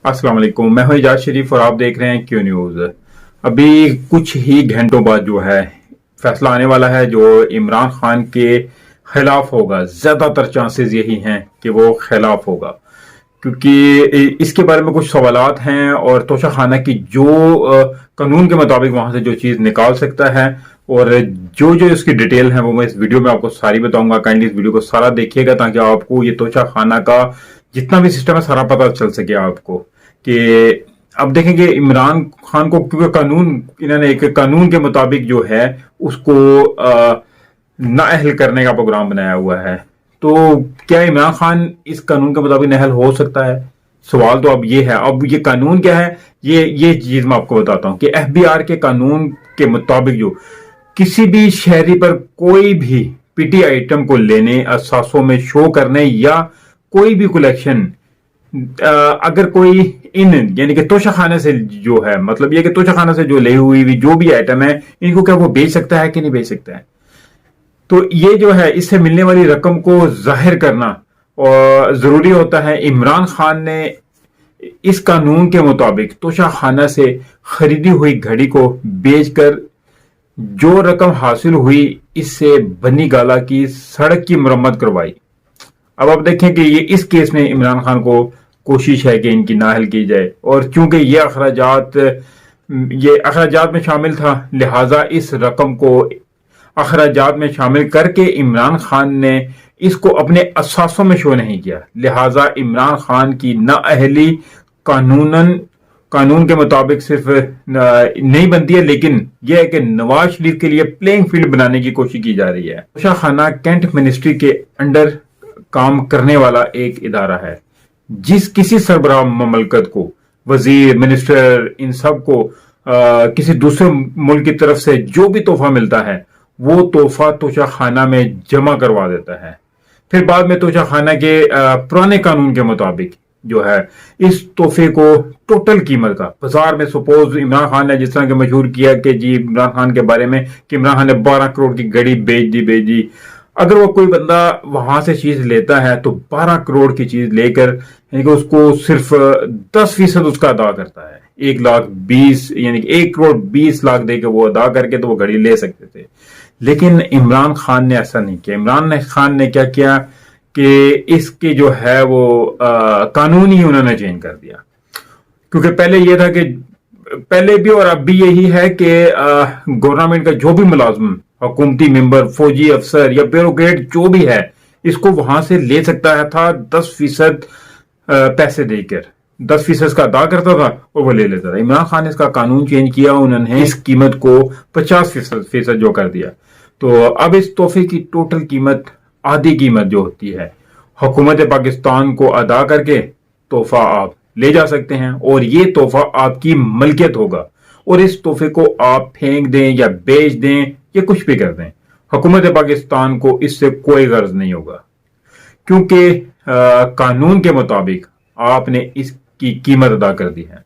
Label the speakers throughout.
Speaker 1: अस्सलाम वालेकुम, मैं हूं इजाज शरीफ और आप देख रहे हैं क्यू न्यूज। अभी कुछ ही घंटों बाद जो है फैसला आने वाला है जो इमरान खान के खिलाफ होगा। ज्यादातर चांसेस यही हैं कि वो खिलाफ होगा, क्योंकि इसके बारे में कुछ सवालात हैं और तोशा खाना की जो कानून के मुताबिक वहां से जो चीज निकाल सकता है और जो जो इसकी डिटेल है वो मैं इस वीडियो में आपको सारी बताऊंगा। काइंडली इस वीडियो को सारा देखिएगा ताकि आपको ये तोशा खाना का जितना भी सिस्टम है सारा पता चल सके आपको। कि अब देखेंगे इमरान खान को, क्योंकि कानून इन्होंने एक कानून के मुताबिक जो है उसको नाअहल करने का प्रोग्राम बनाया हुआ है। तो क्या इमरान खान इस कानून के मुताबिक नाअहल हो सकता है? सवाल तो अब ये है। अब ये कानून क्या है, ये चीज मैं आपको बताता हूं कि एफबीआर के कानून के मुताबिक जो किसी भी शहरी पर कोई भी पीटी आइटम को लेने, असासों में शो करने या कोई भी कलेक्शन अगर कोई इन यानी कि तोशाखाने से जो है, मतलब ये कि तोशाखाना से जो ले हुई जो भी आइटम है इनको क्या वो बेच सकता है कि नहीं बेच सकता है। तो ये जो है इससे मिलने वाली रकम को जाहिर करना और जरूरी होता है। इमरान खान ने इस कानून के मुताबिक तोशाखाना से खरीदी हुई घड़ी को बेचकर जो रकम हासिल हुई इससे बनी गाला की सड़क की मरम्मत करवाई। अब आप देखें कि ये इस केस में इमरान खान को कोशिश है कि इनकी नाहल की जाए, और चूंकि ये अखराजात में शामिल था लिहाजा इस रकम को अखराजात में शामिल करके इमरान खान ने इसको अपने असासों में शो नहीं किया। लिहाजा इमरान खान की नाअहली कानून के मुताबिक सिर्फ नहीं बनती है, लेकिन यह है कि नवाज शरीफ के लिए प्लेइंग फील्ड बनाने की कोशिश की जा रही है। तोशाखाना कैंट मिनिस्ट्री के अंडर काम करने वाला एक इदारा है। जिस किसी सरबराह ममलकत को, वजीर, मिनिस्टर, इन सब को किसी दूसरे मुल्क की तरफ से जो भी तोहफा मिलता है वो तोहफा तोशाखाना में जमा करवा देता है। फिर बाद में तोशाखाना के पुराने कानून के मुताबिक जो है इस तोहफे को टोटल कीमत का बाजार में, सपोज इमरान खान ने जिस तरह के मशहूर किया कि जी इमरान खान के बारे में कि इमरान खान ने 12 करोड़ की घड़ी बेच दी। अगर वो कोई बंदा वहां से चीज लेता है तो 12 करोड़ की चीज लेकर यानी कि उसको सिर्फ 10% उसका अदा करता है। 1,20,000 यानी कि 1,20,00,000 देकर वो अदा करके तो वो घड़ी ले सकते थे। लेकिन इमरान खान ने ऐसा नहीं किया। इमरान खान ने क्या किया कि इसके जो है वो कानून ही उन्होंने चेंज कर दिया। क्योंकि पहले ये था कि पहले भी और अब भी यही है कि गवर्नमेंट का जो भी मुलाजिम, हुकूमती मेंबर, फौजी अफसर या ब्यूरोक्रेट जो भी है, इसको वहां से ले सकता है था 10% पैसे देकर, 10% का अदा करता था और वो ले लेता था। इमरान खान ने इसका कानून चेंज किया, उन्होंने इस कीमत को 50% जो कर दिया। तो अब इस तोहफे की टोटल कीमत, आधी कीमत जो होती है, हुकूमत पाकिस्तान को अदा करके तोहफा आप ले जा सकते हैं और ये तोहफा आपकी मलकियत होगा। और इस तोहफे को आप फेंक दें या बेच दें या कुछ भी कर दें, हुकूमत पाकिस्तान को इससे कोई गर्ज नहीं होगा, क्योंकि कानून के मुताबिक आपने इसकी कीमत अदा कर दी है।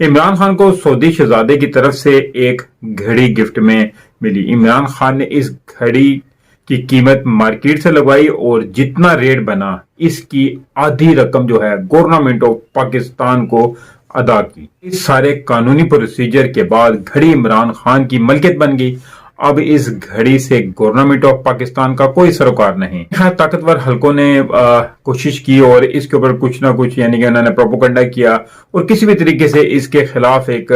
Speaker 1: इमरान खान को सऊदी शहजादे की तरफ से एक घड़ी गिफ्ट में मिली। इमरान खान ने इस घड़ी की कीमत मार्केट से लगवाई और जितना रेट बना इसकी आधी रकम जो है गवर्नमेंट ऑफ पाकिस्तान को अदा की। इस सारे कानूनी प्रोसीजर के बाद घड़ी इमरान खान की मलकियत बन गई। अब इस घड़ी से गवर्नमेंट ऑफ पाकिस्तान का कोई सरोकार नहीं। ताकतवर हलकों ने कोशिश की और इसके ऊपर कुछ ना कुछ यानी कि उन्होंने प्रोपोगंडा किया और किसी भी तरीके से इसके खिलाफ एक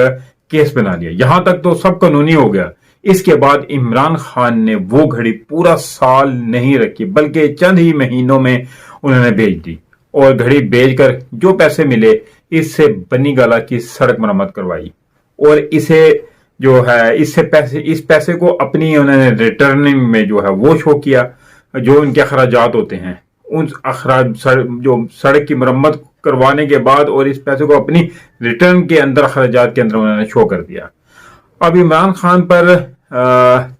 Speaker 1: केस बना लिया। यहां तक तो सब कानूनी हो गया। इसके बाद इमरान खान ने वो घड़ी पूरा साल नहीं रखी, बल्कि चंद ही महीनों में उन्होंने बेच दी और घड़ी बेचकर जो पैसे मिले इससे बनी गाला की सड़क मरम्मत करवाई और इसे जो है इस पैसे को अपनी उन्होंने रिटर्निंग में जो है वो शो किया। जो उनके अखराजात होते हैं उन अखराज जो सड़क की मरम्मत करवाने के बाद और इस पैसे को अपनी रिटर्न के अंदर, अखराजात के अंदर उन्होंने शो कर दिया। अब इमरान खान पर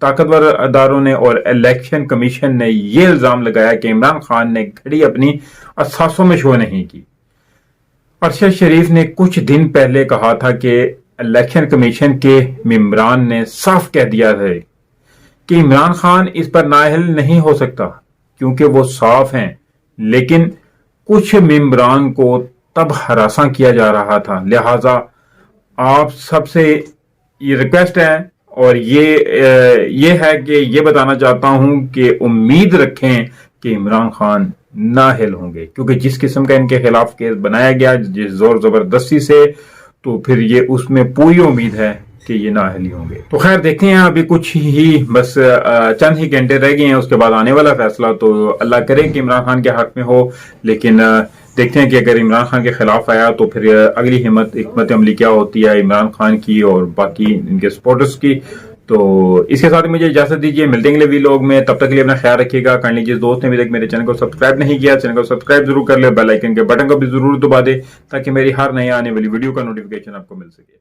Speaker 1: ताकतवर अदारों ने और इलेक्शन कमीशन ने यह इल्जाम लगाया कि इमरान खान ने घड़ी अपनी असासों में शो नहीं की। अरशद शरीफ ने कुछ दिन पहले कहा था कि इलेक्शन कमीशन के मेंबरान ने साफ कह दिया है कि इमरान खान इस पर नाअहल नहीं हो सकता क्योंकि वो साफ हैं, लेकिन कुछ मेंबरान को तब हरासा किया जा रहा था। लिहाजा आप सबसे ये रिक्वेस्ट है और ये है कि ये बताना चाहता हूं कि उम्मीद रखें कि इमरान खान नाअहल होंगे, क्योंकि जिस किस्म का इनके खिलाफ केस बनाया गया जिस जोर जबरदस्ती से, तो फिर ये उसमें पूरी उम्मीद है कि ये नाअहल ही होंगे। तो खैर देखते हैं, अभी कुछ ही बस चंद ही घंटे रह गए हैं, उसके बाद आने वाला फैसला तो अल्लाह करे कि इमरान खान के हक में हो। लेकिन देखते हैं कि अगर इमरान खान के खिलाफ आया तो फिर अगली हिकमत अमली क्या होती है इमरान खान की और बाकी इनके सपोर्टर्स की। तो इसके साथ मुझे इजाजत दीजिए, मिलते हैं अगले वीलॉग में, तब तक के लिए अपना ख्याल रखिएगा। काइंडली जिस दोस्त ने अभी तक मेरे चैनल को सब्सक्राइब नहीं किया, चैनल को सब्सक्राइब जरूर कर ले, बेल आइकन के बटन को भी जरूर दबा दे ताकि मेरी हर नई आने वाली वीडियो का नोटिफिकेशन आपको मिल सके।